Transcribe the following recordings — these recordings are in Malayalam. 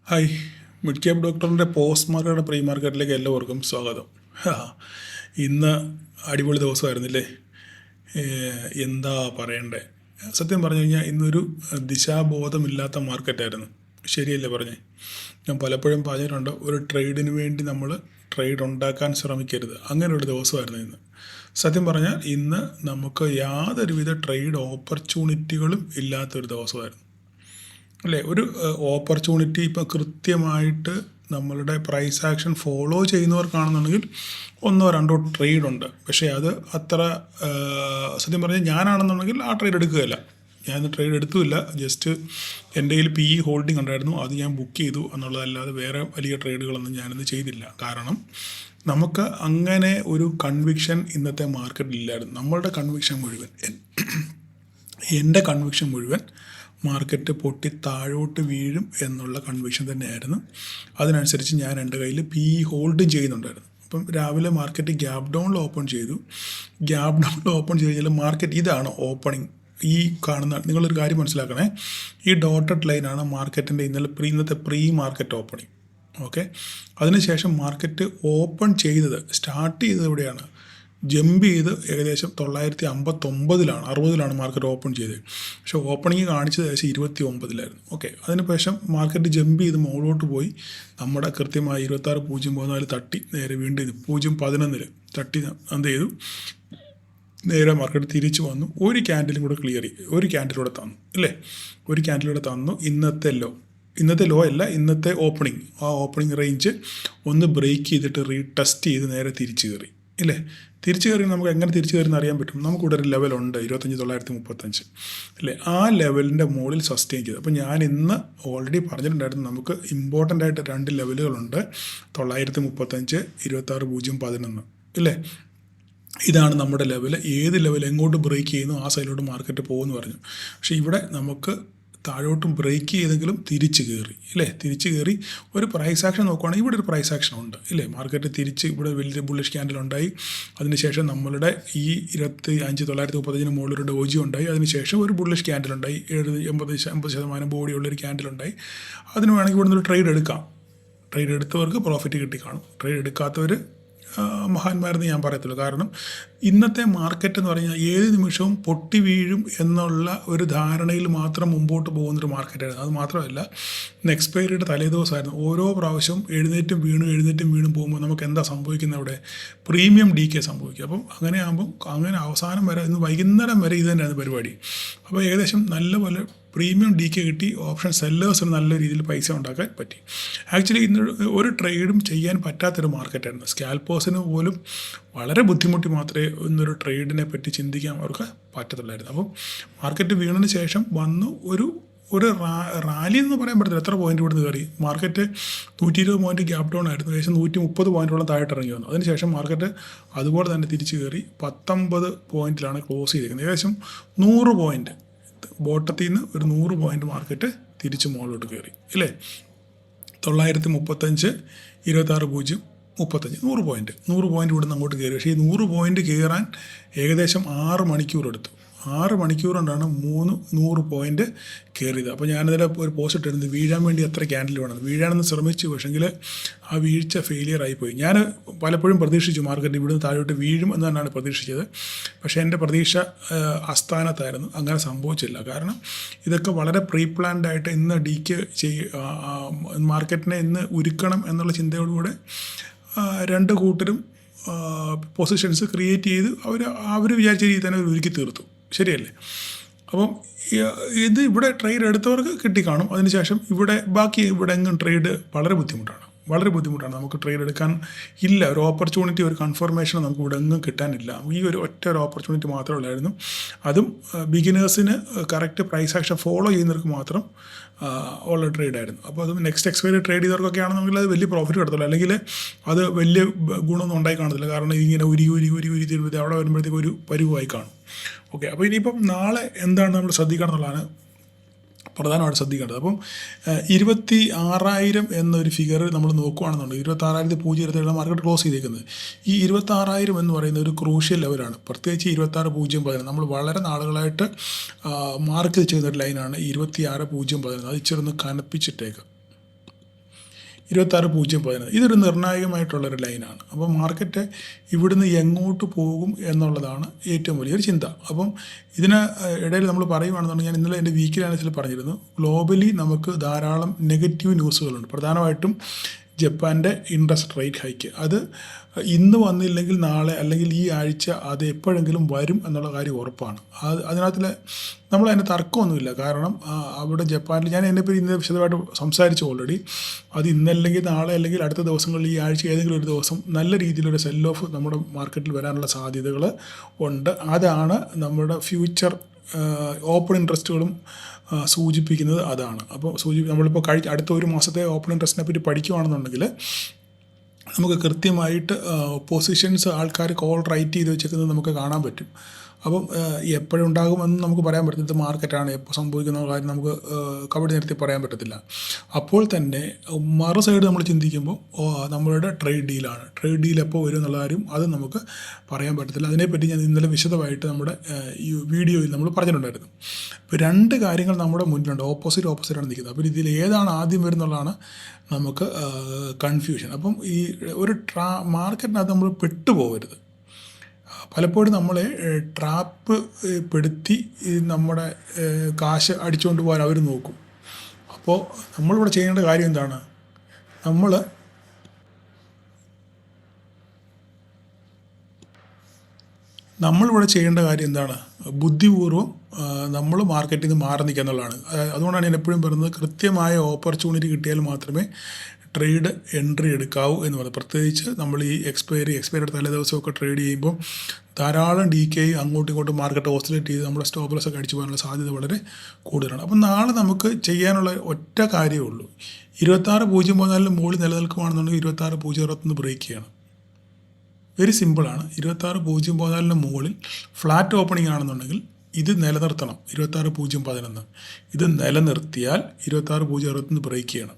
ഹായ്, മിഡ് ക്യാപ് ഡോക്ടറിൻ്റെ പോസ്റ്റ് മാർക്കറ്റ് പ്രീ മാർക്കറ്റിലേക്ക് എല്ലാവർക്കും സ്വാഗതം. ഹാ, ഇന്ന് അടിപൊളി ദിവസമായിരുന്നില്ലേ? എന്താ പറയണ്ടേ? സത്യം പറഞ്ഞു കഴിഞ്ഞാൽ ഇന്നൊരു ദിശാബോധമില്ലാത്ത മാർക്കറ്റായിരുന്നു. ശരിയല്ലേ പറഞ്ഞേ? ഞാൻ പലപ്പോഴും പറഞ്ഞിട്ടുണ്ട്, ഒരു ട്രേഡിന് വേണ്ടി നമ്മൾ ട്രേഡ് ഉണ്ടാക്കാൻ ശ്രമിക്കരുത്. അങ്ങനെ ഒരു ദിവസമായിരുന്നു ഇന്ന്. സത്യം പറഞ്ഞാൽ ഇന്ന് നമുക്ക് യാതൊരുവിധ ട്രേഡ് ഓപ്പർച്യൂണിറ്റികളും ഇല്ലാത്തൊരു ദിവസമായിരുന്നു അല്ലേ? ഒരു ഓപ്പർച്യൂണിറ്റി ഇപ്പോൾ കൃത്യമായിട്ട് നമ്മളുടെ പ്രൈസ് ആക്ഷൻ ഫോളോ ചെയ്യുന്നവർക്കാണെന്നുണ്ടെങ്കിൽ ഒന്നോ രണ്ടോ ട്രേഡ് ഉണ്ട്. പക്ഷേ അത് അത്ര സത്യം പറഞ്ഞാൽ ഞാനാണെന്നുണ്ടെങ്കിൽ ആ ട്രേഡ് എടുക്കുകയില്ല. ഞാൻ ട്രേഡ് എടുത്തുമില്ല. ജസ്റ്റ് എൻ്റെ കയ്യിൽ PE ഹോൾഡിംഗ് ഉണ്ടായിരുന്നു, അത് ഞാൻ ബുക്ക് ചെയ്തു എന്നുള്ളതല്ലാതെ വേറെ വലിയ ട്രേഡുകളൊന്നും ഞാനിന്ന് ചെയ്തില്ല. കാരണം നമുക്ക് അങ്ങനെ ഒരു കൺവിക്ഷൻ ഇന്നത്തെ മാർക്കറ്റിൽ ഇല്ലായിരുന്നു. നമ്മളുടെ കൺവിക്ഷൻ മുഴുവൻ എൻ്റെ കൺവിക്ഷൻ മുഴുവൻ മാർക്കറ്റ് പൊട്ടി താഴോട്ട് വീഴും എന്നുള്ള കൺവിക്ഷൻ തന്നെയായിരുന്നു. അതിനനുസരിച്ച് ഞാൻ എൻ്റെ കയ്യിൽ PE ഹോൾഡും ചെയ്യുന്നുണ്ടായിരുന്നു. അപ്പം രാവിലെ മാർക്കറ്റ് ഗ്യാപ് ഡൗണിൽ ഓപ്പൺ ചെയ്തു. ഗ്യാപ് ഡൗണിൽ ഓപ്പൺ ചെയ്ത് കഴിഞ്ഞാൽ മാർക്കറ്റ് ഇതാണ് ഓപ്പണിംഗ്. ഈ കാണുന്ന നിങ്ങളൊരു കാര്യം മനസ്സിലാക്കണേ, ഈ ഡോട്ടഡ് ലൈനാണ് മാർക്കറ്റിൻ്റെ ഇന്നത്തെ പ്രീ മാർക്കറ്റ് ഓപ്പണിംഗ്. ഓക്കെ, അതിനുശേഷം മാർക്കറ്റ് ഓപ്പൺ ചെയ്തത് സ്റ്റാർട്ട് ചെയ്തത് എവിടെയാണ്? ജമ്പ് ചെയ്ത് ഏകദേശം 959 60 മാർക്കറ്റ് ഓപ്പൺ ചെയ്തത്. പക്ഷേ ഓപ്പണിങ് കാണിച്ചത് ഏകദേശം 29 ഓക്കെ, അതിനുശേഷം മാർക്കറ്റ് ജമ്പ് ചെയ്ത് മുകളിലോട്ട് പോയി നമ്മുടെ കൃത്യമായി 26.04 തട്ടി നേരെ വീണ്ടും 0.11 തട്ടി എന്ത് ചെയ്തു, നേരെ മാർക്കറ്റ് തിരിച്ചു വന്നു. ഒരു ക്യാൻഡിലും കൂടെ ക്ലിയർ ചെയ്യും, ഒരു ക്യാൻഡിലൂടെ തന്നു അല്ലേ? ഒരു ക്യാൻഡിലൂടെ തന്നു. ഇന്നത്തെ ലോ അല്ല, ഇന്നത്തെ ഓപ്പണിംഗ്, ആ ഓപ്പണിംഗ് റേഞ്ച് ഒന്ന് ബ്രേക്ക് ചെയ്തിട്ട് റീടെസ്റ്റ് ചെയ്ത് നേരെ തിരിച്ചു കയറി ഇല്ലേ? തിരിച്ചു കയറി നമുക്ക് എങ്ങനെ തിരിച്ചു കയറിയെന്ന് അറിയാൻ പറ്റും. നമുക്കിവിടെ ഒരു ലെവലുണ്ട് 25,935 അല്ലേ? ആ ലെവലിൻ്റെ മുകളിൽ സസ്റ്റെയിൻ ചെയ്തു. അപ്പോൾ ഞാൻ ഇന്ന് ഓൾറെഡി പറഞ്ഞിട്ടുണ്ടായിരുന്നു, നമുക്ക് ഇമ്പോർട്ടൻ്റ് ആയിട്ട് 2 ലെവലുകളുണ്ട്, 935, 26,011 ഇല്ലേ? ഇതാണ് നമ്മുടെ ലെവൽ. ഏത് ലെവൽ എങ്ങോട്ട് ബ്രേക്ക് ചെയ്യുന്നു ആ സൈഡിലോട്ട് മാർക്കറ്റ് പോകുമെന്ന് പറഞ്ഞു. പക്ഷേ ഇവിടെ നമുക്ക് താഴോട്ടും ബ്രേക്ക് ചെയ്തെങ്കിലും തിരിച്ച് കയറി ഇല്ലേ? തിരിച്ച് കയറി ഒരു പ്രൈസ് ആക്ഷൻ നോക്കുകയാണെങ്കിൽ ഇവിടെ ഒരു പ്രൈസ് ആക്ഷൻ ഉണ്ട് ഇല്ലേ? മാർക്കറ്റ് തിരിച്ച് ഇവിടെ വലിയ ബുള്ളിഷ് ക്യാൻഡിൽ ഉണ്ടായി. അതിനുശേഷം നമ്മളുടെ ഈ 25,935 മുകളിലൊരു ഡോജി ഉണ്ടായി. അതിനുശേഷം ഒരു ബുള്ളിഷ് ക്യാൻഡിൽ ഉണ്ടായി, 80% ബോഡിയുള്ളൊരു ക്യാൻഡിൽ ഉണ്ടായി. അതിന് വേണമെങ്കിൽ ഇവിടെ നിന്നൊരു ട്രേഡ് എടുക്കാം. ട്രേഡ് എടുത്തവർക്ക് പ്രോഫിറ്റ് കിട്ടി കാണും, ട്രേഡ് എടുക്കാത്തവർ മഹാന്മാരെന്ന് ഞാൻ പറയത്തുള്ളൂ. കാരണം ഇന്നത്തെ മാർക്കറ്റ് എന്ന് പറഞ്ഞാൽ ഏത് നിമിഷവും പൊട്ടി വീഴും എന്നുള്ള ഒരു ധാരണയിൽ മാത്രം മുമ്പോട്ട് പോകുന്നൊരു മാർക്കറ്റായിരുന്നു. അത് മാത്രമല്ല, ഇന്ന് എക്സ്പയറിയുടെ തലേദിവസമായിരുന്നു. ഓരോ പ്രാവശ്യവും എഴുന്നേറ്റും വീണും പോകുമ്പോൾ നമുക്ക് എന്താ സംഭവിക്കുന്നത്? അവിടെ പ്രീമിയം ഡീക്കേ സംഭവിക്കും. അപ്പം അങ്ങനെ ആകുമ്പം അങ്ങനെ അവസാനം വരെ ഇന്ന് വൈകുന്നേരം വരെ ഇത് തന്നെയായിരുന്നു പരിപാടി. അപ്പോൾ ഏകദേശം നല്ലപോലെ പ്രീമിയം ഡീക്കേ കിട്ടി. ഓപ്ഷൻ സെല്ലേഴ്സിന് നല്ല രീതിയിൽ പൈസ ഉണ്ടാക്കാൻ പറ്റി. ആക്ച്വലി ഇന്ന് ഒരു ട്രേഡും ചെയ്യാൻ പറ്റാത്തൊരു മാർക്കറ്റായിരുന്നു. സ്കാൽപ്പേഴ്സിന് പോലും വളരെ ബുദ്ധിമുട്ടി മാത്രമേ ഇന്നൊരു ട്രേഡിനെ പറ്റി ചിന്തിക്കാൻ അവർക്ക് പറ്റത്തുള്ളായിരുന്നു. അപ്പം മാർക്കറ്റ് വീണതിന് ശേഷം വന്നു ഒരു റാലി എന്ന് പറയാൻ പറ്റത്തില്ല. എത്ര പോയിന്റ് ഇവിടുന്ന് കയറി? മാർക്കറ്റ് 120 പോയിന്റ് ഗ്യാപ് ഡൗൺ ആയിരുന്നു. ഏകദേശം 130 പോയിന്റോളം താഴോട്ട് ഇറങ്ങി വന്നു. അതിനുശേഷം മാർക്കറ്റ് അതുപോലെ തന്നെ തിരിച്ച് കയറി 19 പോയിന്റിലാണ് ക്ലോസ് ചെയ്തിരിക്കുന്നത്. ഏകദേശം 100 പോയിന്റ് ബോട്ടത്തിൽ നിന്ന് ഒരു 100 പോയിന്റ് മാർക്കറ്റ് തിരിച്ച് മുകളിലോട്ട് കയറി ഇല്ലേ? 935, 26,035 100 പോയിന്റ് ഇവിടുന്ന് അങ്ങോട്ട് കയറി. പക്ഷേ ഈ 100 പോയിന്റ് കയറാൻ ഏകദേശം 6 മണിക്കൂർ എടുത്തു. 6 മണിക്കൂർ കൊണ്ടാണ് 100 പോയിന്റ് കയറിയത്. അപ്പോൾ ഞാനതിൽ ഒരു പോസ്റ്റ് ഇട്ടിരുന്നത്, വീഴാൻ വേണ്ടി എത്ര ക്യാൻഡിൽ വേണം. വീഴാനെന്ന് ശ്രമിച്ചു, പക്ഷെങ്കിൽ ആ വീഴ്ച ഫെയിലിയർ ആയിപ്പോയി. ഞാൻ പലപ്പോഴും പ്രതീക്ഷിച്ചു മാർക്കറ്റ് ഇവിടുന്ന് താഴോട്ട് വീഴും എന്ന് തന്നെയാണ് പ്രതീക്ഷിച്ചത്. പക്ഷേ എൻ്റെ പ്രതീക്ഷ അസ്ഥാനത്തായിരുന്നു. അങ്ങനെ സംഭവിച്ചില്ല. കാരണം ഇതൊക്കെ വളരെ പ്രീ പ്ലാൻഡ് ആയിട്ട് ഇന്ന് ഡീക്ക് മാർക്കറ്റിനെ ഇന്ന് ഉരുക്കണം എന്നുള്ള ചിന്തയോടുകൂടെ രണ്ട് കൂട്ടരും പൊസിഷൻസ് ക്രിയേറ്റ് ചെയ്ത് അവർ വിചാരിച്ച രീതിയിൽ തന്നെ ഒരുക്കി തീർത്തു. ശരിയല്ലേ? അപ്പം ഇത് ഇവിടെ ട്രേഡ് എടുത്തവർക്ക് കിട്ടിക്കാണും. അതിനുശേഷം ബാക്കി ഇവിടെ എങ്ങും ട്രേഡ് വളരെ ബുദ്ധിമുട്ടാണ്. നമുക്ക് ട്രേഡ് എടുക്കാൻ ഇല്ല. ഒരു ഓപ്പർച്യൂണിറ്റി, ഒരു കൺഫർമേഷൻ നമുക്ക് ഇവിടെ എങ്ങും കിട്ടാനില്ല. ഈ ഒറ്റ ഓപ്പർച്യൂണിറ്റി മാത്രമേ ഉള്ളായിരുന്നു. അതും ബിഗിനേഴ്സിന് കറക്റ്റ് പ്രൈസ് ആക്ഷൻ ഫോളോ ചെയ്യുന്നവർക്ക് മാത്രം ഉള്ള ട്രേഡായിരുന്നു. അപ്പോൾ അത് നെക്സ്റ്റ് എക്സ്പയറി ട്രേഡ് ചെയ്തവർക്കൊക്കെ ആണെന്നുണ്ടെങ്കിൽ അത് വലിയ പ്രോഫിറ്റ് കിട്ടത്തില്ല, അല്ലെങ്കിൽ അത് വലിയ ഗുണമൊന്നും ഉണ്ടായി കാണത്തില്ല. കാരണം ഇങ്ങനെ ഉരി തീരുമ്പോഴത്തേക്ക് അവിടെ വരുമ്പോഴത്തേക്ക് ഒരു പരുവായി കാണും. ഓക്കെ, അപ്പോൾ ഇനിയിപ്പം നാളെ എന്താണ് നമ്മൾ ശ്രദ്ധിക്കണം എന്നുള്ളതാണ് പ്രധാനമായിട്ട് ശ്രദ്ധിക്കേണ്ടത്. അപ്പം 26,000 എന്നൊരു ഫിഗർ നമ്മൾ നോക്കുകയാണെന്നുണ്ടെങ്കിൽ 26,027 മാർക്കറ്റ് ക്ലോസ് ചെയ്തേക്കുന്നത്. ഈ 26,000 എന്ന് പറയുന്ന ഒരു ക്രൂഷ്യൽ ലെവലാണ്. പ്രത്യേകിച്ച് 26,010 നമ്മൾ വളരെ നാളുകളായിട്ട് മാർക്ക് ചെയ്യുന്ന ഒരു ലൈനാണ് 26,010. അത് ഇച്ചിരി ഒന്ന് കനപ്പിച്ചിട്ടേക്കാം. 26.011 ഇതൊരു നിർണായകമായിട്ടുള്ളൊരു ലൈനാണ്. അപ്പോൾ മാർക്കറ്റ് ഇവിടുന്ന് എങ്ങോട്ട് പോകും എന്നുള്ളതാണ് ഏറ്റവും വലിയൊരു ചിന്ത. അപ്പം ഇതിന് ഇടയിൽ നമ്മൾ പറയുകയാണെന്നുണ്ടെങ്കിൽ ഞാൻ ഇന്നലെ എൻ്റെ വീക്കിലി അനാലിസിൽ പറഞ്ഞിരുന്നു, ഗ്ലോബലി നമുക്ക് ധാരാളം നെഗറ്റീവ് ന്യൂസുകളുണ്ട്. പ്രധാനമായിട്ടും ജപ്പാൻ്റെ ഇൻട്രസ്റ്റ് റേറ്റ് ഹൈക്ക്, അത് ഇന്ന് വന്നില്ലെങ്കിൽ നാളെ അല്ലെങ്കിൽ ഈ ആഴ്ച അത് എപ്പോഴെങ്കിലും വരും എന്നുള്ള കാര്യം ഉറപ്പാണ്. അതിനകത്തിൽ നമ്മളതിന് തർക്കമൊന്നുമില്ല. കാരണം അവിടെ ജപ്പാനിൽ ഞാൻ അതിനെപ്പറ്റി ഇന്ന് വിശദമായിട്ട് സംസാരിച്ചു ഓൾറെഡി. അത് ഇന്നല്ലെങ്കിൽ നാളെ അല്ലെങ്കിൽ അടുത്ത ദിവസങ്ങളിൽ ഈ ആഴ്ച ഏതെങ്കിലും ഒരു ദിവസം നല്ല രീതിയിലൊരു സെൽ ഓഫ് നമ്മുടെ മാർക്കറ്റിൽ വരാനുള്ള സാധ്യതകൾ ഉണ്ട്. അതാണ് നമ്മുടെ ഫ്യൂച്ചർ ഓപ്പൺ ഇൻട്രസ്റ്റുകളും സൂചിപ്പിക്കുന്നത് അതാണ്. അപ്പോൾ നമ്മളിപ്പോൾ അടുത്ത ഒരു മാസത്തെ ഓപ്പൺ ഇൻട്രസ്റ്റിനെ പറ്റി പഠിക്കുകയാണെന്നുണ്ടെങ്കിൽ നമുക്ക് കൃത്യമായിട്ട് പൊസിഷൻസ് ആൾക്കാർ കോൾ റൈറ്റ് ചെയ്ത് വെച്ചേക്കുന്നത് നമുക്ക് കാണാൻ പറ്റും. അപ്പം എപ്പോഴുണ്ടാകുമെന്ന് നമുക്ക് പറയാൻ പറ്റത്തില്ല. മാർക്കറ്റാണ് എപ്പോൾ സംഭവിക്കുന്ന കാര്യം നമുക്ക് കബഡി നിർത്തി പറയാൻ പറ്റത്തില്ല. അപ്പോൾ തന്നെ മറു സൈഡ് നമ്മൾ ചിന്തിക്കുമ്പോൾ നമ്മളുടെ ട്രേഡ് ഡീലാണ്. ട്രേഡ് ഡീൽ എപ്പോൾ വരും എന്നുള്ള കാര്യം അത് നമുക്ക് പറയാൻ പറ്റത്തില്ല. അതിനെപ്പറ്റി ഞാൻ ഇന്നലെ വിശദമായിട്ട് നമ്മുടെ ഈ വീഡിയോയിൽ നമ്മൾ പറഞ്ഞിട്ടുണ്ടായിരുന്നു. ഇപ്പോൾ രണ്ട് കാര്യങ്ങൾ നമ്മുടെ മുന്നിലുണ്ട്, ഓപ്പോസിറ്റാണ് നിൽക്കുന്നത്. അപ്പോൾ ഇതിൽ ഏതാണ് ആദ്യം വരുന്നുള്ളതാണ് നമുക്ക് കൺഫ്യൂഷൻ. അപ്പം ഈ ഒരു മാർക്കറ്റിനകത്ത് നമ്മൾ പെട്ടുപോകരുത്. പലപ്പോഴും നമ്മളെ ട്രാപ്പ് പെടുത്തി നമ്മുടെ കാശ് അടിച്ചുകൊണ്ട് പോകാൻ അവർ നോക്കും. അപ്പോൾ നമ്മളിവിടെ ചെയ്യേണ്ട കാര്യം എന്താണ്? നമ്മളിവിടെ ചെയ്യേണ്ട കാര്യം എന്താണ്? ബുദ്ധിപൂർവ്വം നമ്മൾ മാർക്കറ്റിൽ നിന്ന് മാറി നിൽക്കുക എന്നുള്ളതാണ്. അതുകൊണ്ടാണ് ഞാൻ എപ്പോഴും പറയുന്നത്, കൃത്യമായ ഓപ്പർച്യൂണിറ്റി കിട്ടിയാൽ മാത്രമേ ട്രേഡ് എൻട്രി എടുക്കാവൂ എന്ന് പറയുന്നത്. പ്രത്യേകിച്ച് നമ്മൾ ഈ എക്സ്പയറി തലേ ദിവസമൊക്കെ ട്രേഡ് ചെയ്യുമ്പോൾ ധാരാളം DK അങ്ങോട്ടും ഇങ്ങോട്ടും മാർക്കറ്റ് ഓസിലേറ്റ് ചെയ്ത് നമ്മുടെ സ്റ്റോപ്പ് ലോസ് ഒക്കെ അടിച്ചു പോകാനുള്ള സാധ്യത വളരെ കൂടുതലാണ്. അപ്പം നാളെ നമുക്ക് ചെയ്യാനുള്ള ഒറ്റ കാര്യമേ ഉള്ളൂ. 26.014 മുകളിൽ നിലനിൽക്കുകയാണെന്നുണ്ടെങ്കിൽ 26.021 ബ്രേക്ക് ചെയ്യണം. വെരി സിമ്പിളാണ്. 26.014 മുകളിൽ ഫ്ലാറ്റ് ഓപ്പണിംഗ് ആണെന്നുണ്ടെങ്കിൽ ഇത് നിലനിർത്തണം. 26.011 ഇത് നിലനിർത്തിയാൽ 26.021 ബ്രേക്ക് ചെയ്യണം.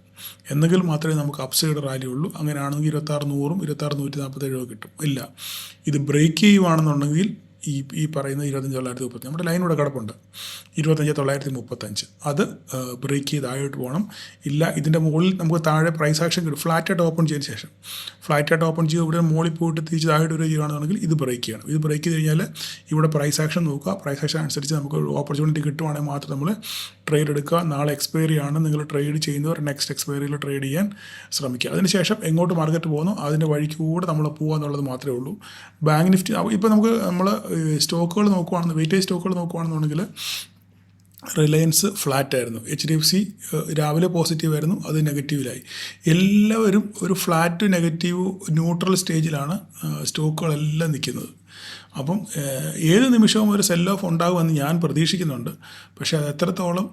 എന്നെങ്കിൽ മാത്രമേ നമുക്ക് അപ്സൈഡ് റാലി ഉള്ളൂ. അങ്ങനെയാണെങ്കിൽ 26,100 26,147 കിട്ടും. ഇല്ല, ഇത് ബ്രേക്ക് ചെയ്യുവാണെന്നുണ്ടെങ്കിൽ ഈ പറയുന്ന 25,930 നമ്മുടെ ലൈൻ ഇവിടെ കിടപ്പുണ്ട്, 25,935 അത് ബ്രേക്ക് ചെയ്ത് താഴോട്ട് പോകണം. ഇല്ല, ഇതിൻ്റെ മുകളിൽ നമുക്ക് താഴെ പ്രൈസ് ആക്ഷൻ കിട്ടും. ഫ്ലാറ്റായിട്ട് ഓപ്പൺ ചെയ്തതിന് ശേഷം ഫ്ലാറ്റായിട്ട് ഓപ്പൺ ചെയ്ത് ഇവിടെ മുകളിൽ പോയിട്ട് തിരിച്ച് താഴോട്ട് വരികയാണെന്നുണ്ടെങ്കിൽ ഇത് ബ്രേക്ക് ചെയ്യണം. ഇത് ബ്രേക്ക് ചെയ്ത് കഴിഞ്ഞാൽ ഇവിടെ പ്രൈസ് ആക്ഷൻ നോക്കുക. പ്രൈസ് ആക്ഷൻ അനുസരിച്ച് നമുക്ക് ഒരു ഓപ്പർച്യൂണിറ്റി കിട്ടുവാണെങ്കിൽ മാത്രം നമ്മൾ ട്രേഡ് എടുക്കുക. നാളെ എക്സ്പയറി ആണ്, നിങ്ങൾ ട്രേഡ് ചെയ്യുന്നവർ നെക്സ്റ്റ് എക്സ്പയറിയിൽ ട്രേഡ് ചെയ്യാൻ ശ്രമിക്കുക. അതിനുശേഷം എങ്ങോട്ട് മാർക്കറ്റ് പോകുന്നു അതിൻ്റെ വഴിക്ക് കൂടെ നമ്മൾ പോകുക എന്നുള്ളത് മാത്രമേ ഉള്ളൂ. ബാങ്ക് നിഫ്റ്റി ഇപ്പോൾ നമ്മൾ സ്റ്റോക്കുകൾ നോക്കുകയാണെന്ന് വെയിറ്റേജ് സ്റ്റോക്കുകൾ നോക്കുകയാണെന്നുണ്ടെങ്കിൽ റിലയൻസ് ഫ്ലാറ്റായിരുന്നു, HDFC രാവിലെ പോസിറ്റീവായിരുന്നു, അത് നെഗറ്റീവിലായി. എല്ലാവരും ഒരു ഫ്ലാറ്റ് നെഗറ്റീവ് ന്യൂട്രൽ സ്റ്റേജിലാണ് സ്റ്റോക്കുകളെല്ലാം നിൽക്കുന്നത്. അപ്പം ഏത് നിമിഷവും ഒരു സെൽ ഓഫ് ഉണ്ടാകുമെന്ന് ഞാൻ പ്രതീക്ഷിക്കുന്നുണ്ട്. പക്ഷേ അത് എത്രത്തോളം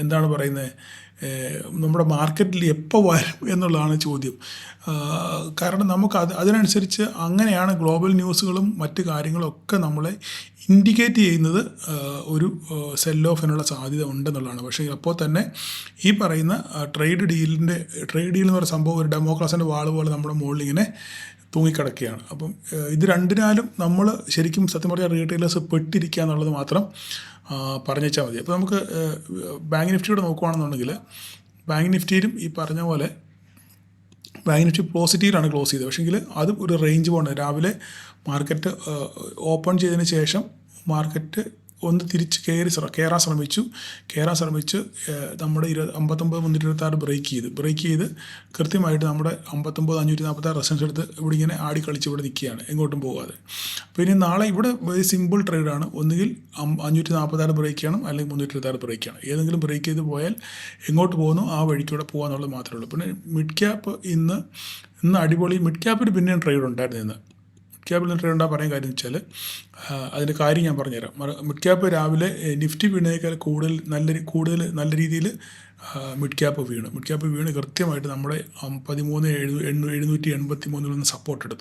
എന്താണ് പറയുന്നത്, നമ്മുടെ മാർക്കറ്റിൽ എപ്പോൾ വരും എന്നുള്ളതാണ് ചോദ്യം. കാരണം നമുക്ക് അതിനനുസരിച്ച് അങ്ങനെയാണ് ഗ്ലോബൽ ന്യൂസുകളും മറ്റ് കാര്യങ്ങളൊക്കെ നമ്മളെ ഇൻഡിക്കേറ്റ് ചെയ്യുന്നത് ഒരു സെൽ ഓഫിനുള്ള സാധ്യത ഉണ്ടെന്നുള്ളതാണ്. പക്ഷേ അപ്പോൾ തന്നെ ഈ പറയുന്ന ട്രേഡ് ഡീൽ എന്ന് പറയുന്ന സംഭവം ഒരു ഡെമോക്രാസിൻ്റെ വാള് പോലെ നമ്മുടെ മുകളിൽ ഇങ്ങനെ തൂങ്ങിക്കിടക്കുകയാണ്. അപ്പം ഇത് രണ്ടിനാലും നമ്മൾ ശരിക്കും സത്യം പറഞ്ഞാൽ റീറ്റെയിലേഴ്സ് പെട്ടിരിക്കുക എന്നുള്ളത് മാത്രം പറഞ്ഞാൽ മതി. അപ്പോൾ നമുക്ക് ബാങ്ക് നിഫ്റ്റിയോട് നോക്കുകയാണെന്നുണ്ടെങ്കിൽ ബാങ്ക് നിഫ്റ്റിയിലും ഈ പറഞ്ഞ പോലെ ബാങ്ക് നിഫ്റ്റി പോസിറ്റീവിലാണ് ക്ലോസ് ചെയ്തത്. പക്ഷേങ്കിൽ അതും ഒരു റേഞ്ച് പോകണം. രാവിലെ മാർക്കറ്റ് ഓപ്പൺ ചെയ്തതിന് ശേഷം മാർക്കറ്റ് ഒന്ന് തിരിച്ച് കയറാൻ ശ്രമിച്ചു. നമ്മുടെ 59,326 ബ്രേക്ക് ചെയ്ത് കൃത്യമായിട്ട് നമ്മുടെ 59,546 റെസിസ്റ്റൻസ് എടുത്ത് ഇവിടെ ഇങ്ങനെ ആടി കളിച്ച് ഇവിടെ നിൽക്കുകയാണ്, എങ്ങോട്ടും പോകാതെ. അപ്പോൾ ഇനി നാളെ ഇവിടെ ഒരു സിമ്പിൾ ട്രേഡാണ്. ഒന്നുകിൽ 546 ബ്രേക്ക് ചെയ്യണം, അല്ലെങ്കിൽ 326 ബ്രേക്ക് ചെയ്യണം. ഏതെങ്കിലും ബ്രേക്ക് ചെയ്ത് പോയാൽ എങ്ങോട്ട് പോകുന്നു ആ വഴിക്കൂടെ പോകാന്നുള്ളത് മാത്രമേ ഉള്ളൂ. പിന്നെ മിഡ് ക്യാപ്പ് ഇന്ന് അടിപൊളി. മിഡ് ക്യാപ്പിൽ പിന്നെയും ട്രേഡ് ഉണ്ടായിരുന്നു. ഇന്ന് മിഡ് ക്യാപ്പിൽ ട്രേഡ് ഉണ്ടാകാൻ പറയാൻ കാര്യം വെച്ചാൽ അതിൻ്റെ കാര്യം ഞാൻ പറഞ്ഞുതരാം. മിഡ് ക്യാപ്പ് രാവിലെ നിഫ്റ്റി വീണേക്കാൾ കൂടുതൽ നല്ല രീതിയിൽ മിഡ് ക്യാപ്പ് വീണ് കൃത്യമായിട്ട് നമ്മുടെ 13,783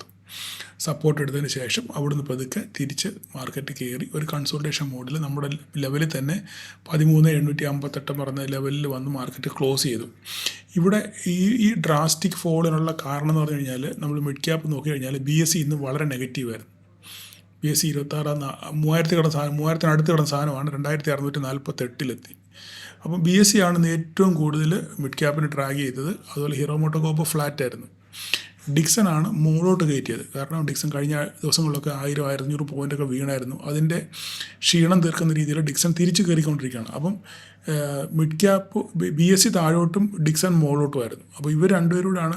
സപ്പോർട്ട് എടുത്തതിന് ശേഷം അവിടുന്ന് പതുക്കെ തിരിച്ച് മാർക്കറ്റ് കയറി ഒരു കൺസോൾട്ടേഷൻ മോഡിൽ നമ്മുടെ ലെവലിൽ തന്നെ 13,758 പറഞ്ഞ ലെവലിൽ വന്ന് മാർക്കറ്റ് ക്ലോസ് ചെയ്തു. ഇവിടെ ഈ ഡ്രാസ്റ്റിക് ഫോളിനുള്ള കാരണം എന്ന് പറഞ്ഞു കഴിഞ്ഞാൽ നമ്മൾ മിഡ് ക്യാപ്പ് നോക്കി കഴിഞ്ഞാൽ BSE ഇന്ന് വളരെ നെഗറ്റീവായിരുന്നു. BSE 26,000 3,000 അടുത്ത് കിടന്ന സാധനമാണ് 2,648 അപ്പം BSE ആണ് ഇന്ന് ഏറ്റവും കൂടുതൽ മിഡ് ക്യാപ്പിന് ട്രാക്ക് ചെയ്തത്. അതുപോലെ ഹീറോ മോട്ടോകോപ്പ് ഫ്ലാറ്റ് ആയിരുന്നു. ഡിക്സൺ ആണ് മുകളിലോട്ട് കയറ്റിയത്. കാരണം ഡിക്സൺ കഴിഞ്ഞ ദിവസങ്ങളിലൊക്കെ 1000-1500 പോയിൻ്റൊക്കെ വീണായിരുന്നു. അതിൻ്റെ ക്ഷീണം തീർക്കുന്ന രീതിയിൽ ഡിക്സൺ തിരിച്ച് കയറിക്കൊണ്ടിരിക്കുകയാണ്. അപ്പം മിഡ് ക്യാപ്പ് BSE താഴോട്ടും ഡിക്സൺ മുകളിലോട്ടുമായിരുന്നു. അപ്പോൾ ഇവർ രണ്ടുപേരോടാണ്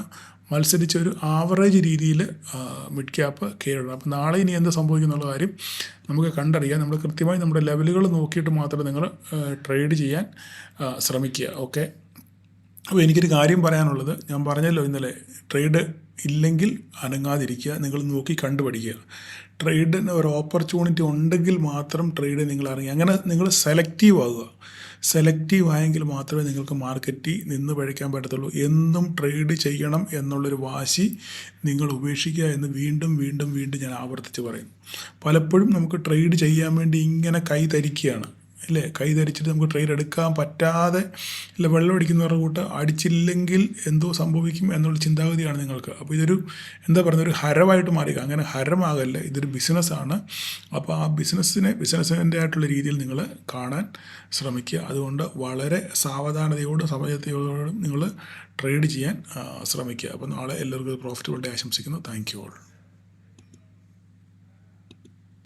മത്സരിച്ച ഒരു ആവറേജ് രീതിയിൽ മിഡ് ക്യാപ്പ് കയറുന്നത്. അപ്പോൾ നാളെ ഇനി എന്ത് സംഭവിക്കും എന്നുള്ള കാര്യം നമുക്ക് കണ്ടറിയാം. നമ്മൾ കൃത്യമായി നമ്മുടെ ലെവലുകൾ നോക്കിയിട്ട് മാത്രമേ നിങ്ങൾ ട്രേഡ് ചെയ്യാൻ ശ്രമിക്കുക. ഓക്കെ, അപ്പോൾ എനിക്കൊരു കാര്യം പറയാനുള്ളത്, ഞാൻ പറഞ്ഞല്ലോ ഇന്നലെ, ട്രേഡ് ഇല്ലെങ്കിൽ അനങ്ങാതിരിക്കുക, നിങ്ങൾ നോക്കി കണ്ടുപഠിക്കുക. ട്രേഡിന് ഒരു ഓപ്പർച്യൂണിറ്റി ഉണ്ടെങ്കിൽ മാത്രം ട്രേഡ് നിങ്ങൾ ഇറങ്ങി, അങ്ങനെ നിങ്ങൾ സെലക്റ്റീവ് ആകുക. സെലക്റ്റീവ് ആയെങ്കിൽ മാത്രമേ നിങ്ങൾക്ക് മാർക്കറ്റിൽ നിന്ന് പഴിക്കാൻ പറ്റത്തുള്ളൂ. എന്നും ട്രേഡ് ചെയ്യണം എന്നുള്ളൊരു വാശി നിങ്ങൾ ഉപേക്ഷിക്കുക എന്ന് വീണ്ടും വീണ്ടും വീണ്ടും ഞാൻ ആവർത്തിച്ച് പറയും. പലപ്പോഴും നമുക്ക് ട്രേഡ് ചെയ്യാൻ വേണ്ടി ഇങ്ങനെ കൈ തരിക്കുകയാണ് അല്ലേ, കൈ ധരിച്ചിട്ട് നമുക്ക് ട്രേഡ് എടുക്കാൻ പറ്റാതെ ഇല്ല, വെള്ളം അടിക്കുന്നവരുടെ കൂട്ട് അടിച്ചില്ലെങ്കിൽ എന്തോ സംഭവിക്കും എന്നുള്ള ചിന്താഗതിയാണ് നിങ്ങൾക്ക്. അപ്പോൾ ഇതൊരു എന്താ പറയുക, ഒരു ഹരമായിട്ട് മാറുക. അങ്ങനെ ഹരമാകല്ല, ഇതൊരു ബിസിനസ്സാണ്. അപ്പോൾ ആ ബിസിനസ്സിൻ്റെ ആയിട്ടുള്ള രീതിയിൽ നിങ്ങൾ കാണാൻ ശ്രമിക്കുക. അതുകൊണ്ട് വളരെ സാവധാനതയോടും സമയത്തോടും നിങ്ങൾ ട്രേഡ് ചെയ്യാൻ ശ്രമിക്കുക. അപ്പോൾ നാളെ എല്ലാവർക്കും പ്രോഫിറ്റബിൾ ഡേ ആശംസിക്കുന്നു. Thank you all.